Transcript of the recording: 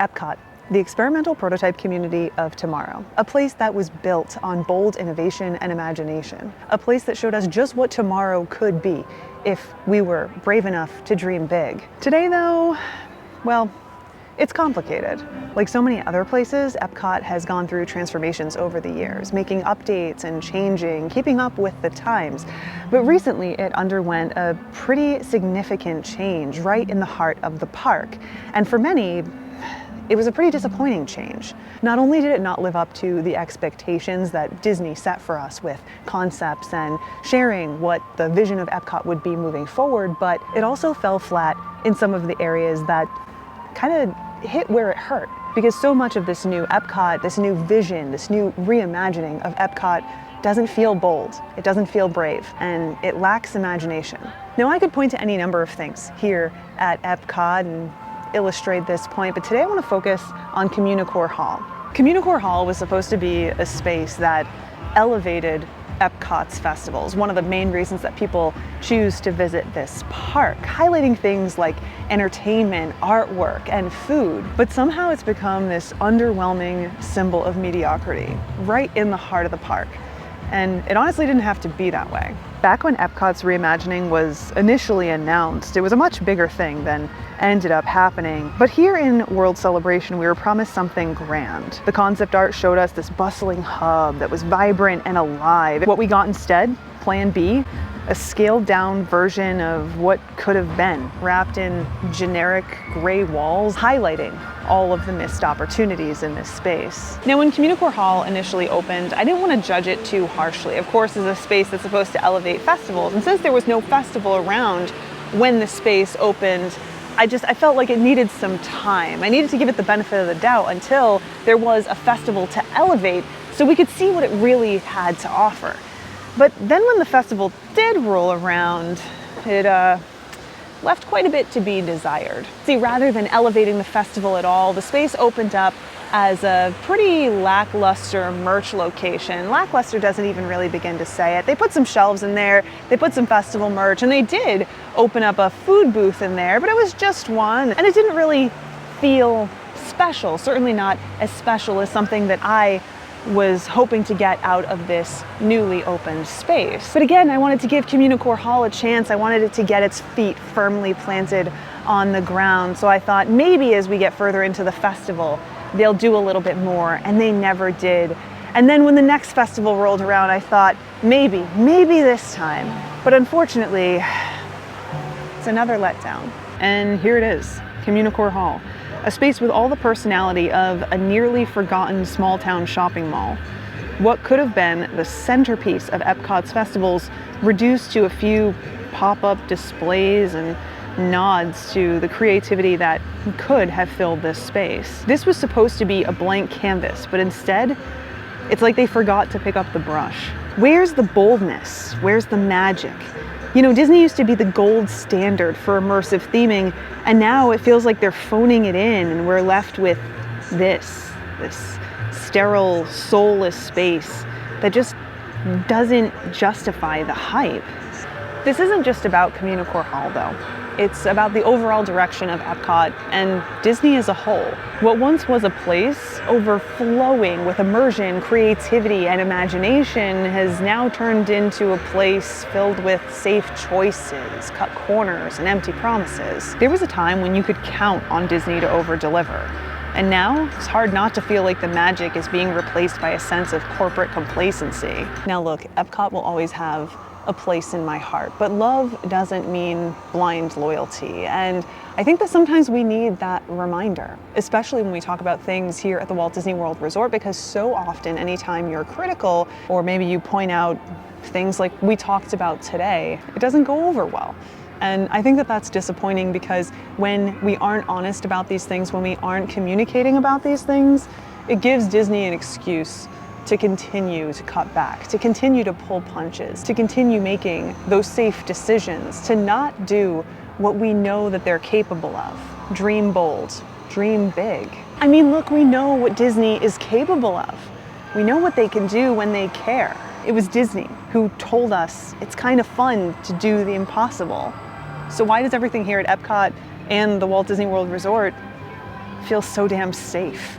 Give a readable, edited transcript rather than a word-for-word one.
Epcot, the experimental prototype community of tomorrow. A place that was built on bold innovation and imagination. A place that showed us just what tomorrow could be if we were brave enough to dream big. Today though, well, it's complicated. Like so many other places, Epcot has gone through transformations over the years, making updates and changing, keeping up with the times. But recently it underwent a pretty significant change right in the heart of the park. And for many, it was a pretty disappointing change. Not only did it not live up to the expectations that Disney set for us with concepts and sharing what the vision of Epcot would be moving forward, but it also fell flat in some of the areas that kind of hit where it hurt. Because so much of this new Epcot, this new vision, this new reimagining of Epcot doesn't feel bold, it doesn't feel brave, and it lacks imagination. Now I could point to any number of things here at Epcot and illustrate this point, but today I want to focus on CommuniCore Hall. CommuniCore Hall was supposed to be a space that elevated Epcot's festivals, one of the main reasons that people choose to visit this park, highlighting things like entertainment, artwork, and food. But somehow it's become this underwhelming symbol of mediocrity right in the heart of the park. And it honestly didn't have to be that way. Back when Epcot's reimagining was initially announced, it was a much bigger thing than ended up happening. But here in World Celebration, we were promised something grand. The concept art showed us this bustling hub that was vibrant and alive. What we got instead, Plan B, a scaled down version of what could have been, wrapped in generic gray walls, highlighting all of the missed opportunities in this space. Now, when CommuniCore Hall initially opened, I didn't want to judge it too harshly. Of course, it's a space that's supposed to elevate festivals, and since there was no festival around when the space opened, I felt like it needed some time. I needed to give it the benefit of the doubt until there was a festival to elevate so we could see what it really had to offer. But then when the festival did roll around, it left quite a bit to be desired. See, rather than elevating the festival at all, the space opened up as a pretty lackluster merch location. Lackluster doesn't even really begin to say it. They put some shelves in there, they put some festival merch, and they did open up a food booth in there, but it was just one, and it didn't really feel special, certainly not as special as something that I was hoping to get out of this newly opened space. But again, I wanted to give CommuniCore Hall a chance. I wanted it to get its feet firmly planted on the ground. So I thought maybe as we get further into the festival, they'll do a little bit more, and they never did. And then when the next festival rolled around, I thought maybe this time. But unfortunately, it's another letdown. And here it is, CommuniCore Hall. A space with all the personality of a nearly forgotten small town shopping mall. What could have been the centerpiece of Epcot's festivals reduced to a few pop-up displays and nods to the creativity that could have filled this space. This was supposed to be a blank canvas, but instead, it's like they forgot to pick up the brush. Where's the boldness? Where's the magic? You know, Disney used to be the gold standard for immersive theming, and now it feels like they're phoning it in, and we're left with this sterile, soulless space that just doesn't justify the hype. This isn't just about CommuniCore Hall, though. It's about the overall direction of Epcot and Disney as a whole. What once was a place overflowing with immersion, creativity, and imagination has now turned into a place filled with safe choices, cut corners, and empty promises. There was a time when you could count on Disney to over-deliver. And now, it's hard not to feel like the magic is being replaced by a sense of corporate complacency. Now look, Epcot will always have a place in my heart, but love doesn't mean blind loyalty. And I think that sometimes we need that reminder, especially when we talk about things here at the Walt Disney World Resort, because so often anytime you're critical, or maybe you point out things like we talked about today, it doesn't go over well. And I think that that's disappointing, because when we aren't honest about these things, when we aren't communicating about these things, it gives Disney an excuse to continue to cut back, to continue to pull punches, to continue making those safe decisions, to not do what we know that they're capable of. Dream bold, dream big. I mean, look, we know what Disney is capable of. We know what they can do when they care. It was Disney who told us it's kind of fun to do the impossible. So why does everything here at Epcot and the Walt Disney World Resort feels so damn safe.